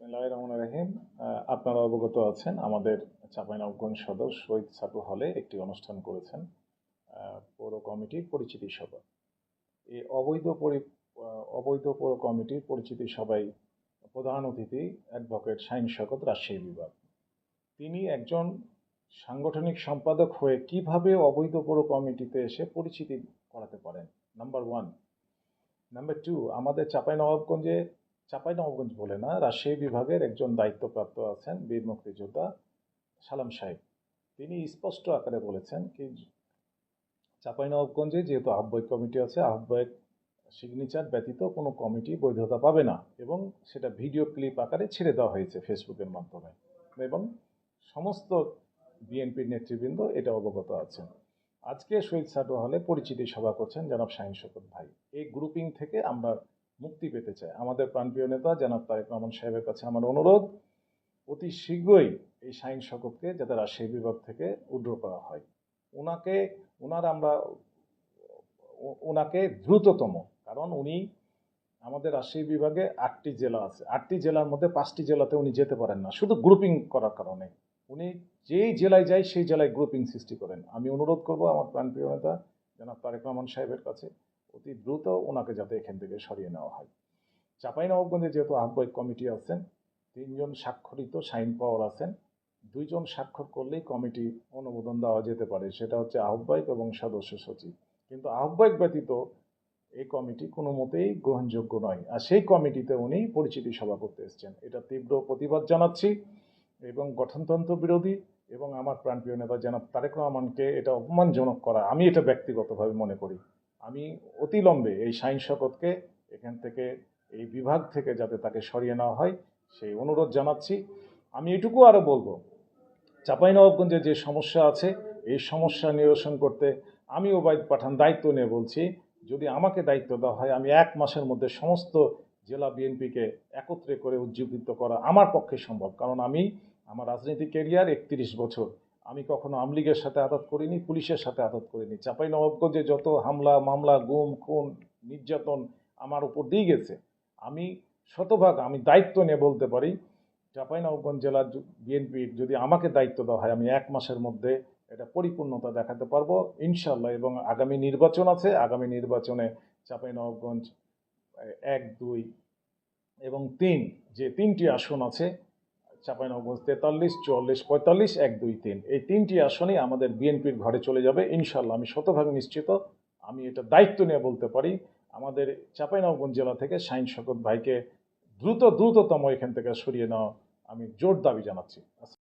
বিসমিল্লাহির রহমানির রহিম। আপনারা অবগত আছেন আমাদের চাঁপাইনবাবগঞ্জ সদর শহীদ ছাত্র হলে একটি অনুষ্ঠান করেছেন পৌর কমিটির পরিচিতি সভা। এই অবৈধ পৌর কমিটির পরিচিতি সভায় প্রধান অতিথি অ্যাডভোকেট শাহীন শওকত, রাজশাহী বিভাগ। তিনি একজন সাংগঠনিক সম্পাদক হয়ে কিভাবে অবৈধ পৌর কমিটিতে এসে পরিচিতি করাতে পারেন, নাম্বার ওয়ান। নাম্বার টু, আমাদের চাঁপাইনবাবগঞ্জ বলে না, রাজশাহী বিভাগের একজন দায়িত্বপ্রাপ্ত আছেন বীর মুক্তিযোদ্ধা সালাম সাহেব। তিনি স্পষ্ট আকারে বলেছেন কি চাঁপাইনবাবগঞ্জে যেহেতু আহ্বায়ক কমিটি আছে, আহ্বায়ক সিগনেচার ব্যতীত কোনো কমিটি বৈধতা পাবে না, এবং সেটা ভিডিও ক্লিপ আকারে ছেড়ে দেওয়া হয়েছে ফেসবুকের মাধ্যমে, এবং সমস্ত বিএনপির নেতৃবৃন্দ এটা অবগত আছেন। আজকে শহীদ ছাত্র হলে পরিচিতি সভা করছেন জনাব শাহীন শওকত ভাই। এই গ্রুপিং থেকে আমরা মুক্তি পেতে চাই। আমাদের প্রাণপ্রিয় নেতা জনাব তারেক রহমান সাহেবের কাছে আমার অনুরোধ, অতি শীঘ্রই এই শাহীন শওকতকে যাতে রাজশাহী বিভাগ থেকে উইথড্র করা হয়। ওনাকে দ্রুততম, কারণ উনি আমাদের রাজশাহী বিভাগে 8টি জেলা আছে, 8টি জেলার মধ্যে 5টি জেলাতে উনি যেতে পারেন না, শুধু গ্রুপিং করার কারণে। উনি যেই জেলায় যায় সেই জেলায় গ্রুপিং সৃষ্টি করেন। আমি অনুরোধ করব আমার প্রাণপ্রিয় নেতা জনাব তারেক রহমান সাহেবের কাছে অতি দ্রুত ওনাকে যাতে এখান থেকে সরিয়ে নেওয়া হয়। চাঁপাইনবাবগঞ্জে যেহেতু আহ্বায়ক কমিটি আছেন, 3 জন স্বাক্ষরিত সাইন পাওয়ার আছেন, 2 জন স্বাক্ষর করলেই কমিটি অনুমোদন দেওয়া যেতে পারে, সেটা হচ্ছে আহ্বায়ক এবং সদস্য সচিব। কিন্তু আহ্বায়ক ব্যতীত এই কমিটি কোনো মতেই গ্রহণযোগ্য নয়, আর সেই কমিটিতে উনি পরিচিতি সভা করতে এসেছেন। এটা তীব্র প্রতিবাদ জানাচ্ছি, এবং গঠনতন্ত্র বিরোধী, এবং আমার প্রাণপ্রিয় নেতা জনাব তারেক রহমানকে এটা অপমানজনক করা, আমি এটা ব্যক্তিগতভাবে মনে করি। আমি অতিলম্বে এই শাহীন শওকতকে এখান থেকে, এই বিভাগ থেকে যাতে তাকে সরিয়ে নেওয়া হয় সেই অনুরোধ জানাচ্ছি। আমি এটুকু আরও বলবো, চাঁপাইনবাবগঞ্জে যে সমস্যা আছে এই সমস্যা নিরসন করতে আমি ওবায়দ পাঠান দায়িত্ব নিয়ে বলছি, যদি আমাকে দায়িত্ব দেওয়া হয় আমি 1 মাসের মধ্যে সমস্ত জেলা বিএনপিকে একত্রে করে উজ্জীবিত করা আমার পক্ষে সম্ভব। কারণ আমার রাজনৈতিক ক্যারিয়ার 31 বছর, আমি কখনো আওয়ামী লীগের সাথে আঘাত করিনি, পুলিশের সাথে আঘাত করিনি। চাঁপাইনবাবগঞ্জে যত হামলা মামলা, গুম খুন নির্যাতন আমার উপর দিয়ে গেছে, আমি শতভাগ আমি দায়িত্ব নিয়ে বলতে পারি, চাঁপাইনবাবগঞ্জ জেলার বিএনপির যদি আমাকে দায়িত্ব দেওয়া হয় আমি 1 মাসের মধ্যে এটা পরিপূর্ণতা দেখাতে পারবো ইনশাল্লাহ। এবং আগামী নির্বাচন আছে, আগামী নির্বাচনে চাঁপাইনবাবগঞ্জ 1, 2 এবং 3 যে 3টি আসন আছে, চাঁপাইনবাবগঞ্জ 43, 44, 45, 1, 2, 3, এই 3টি আসনই আমাদের বিএনপির ঘরে চলে যাবে ইনশাল্লাহ। আমি শতভাগ নিশ্চিত, আমি এটা দায়িত্ব নিয়ে বলতে পারি। আমাদের চাঁপাইনবাবগঞ্জ জেলা থেকে শাহীন শওকত ভাইকে দ্রুততম এখান থেকে সরিয়ে নেওয়া আমি জোর দাবি জানাচ্ছি।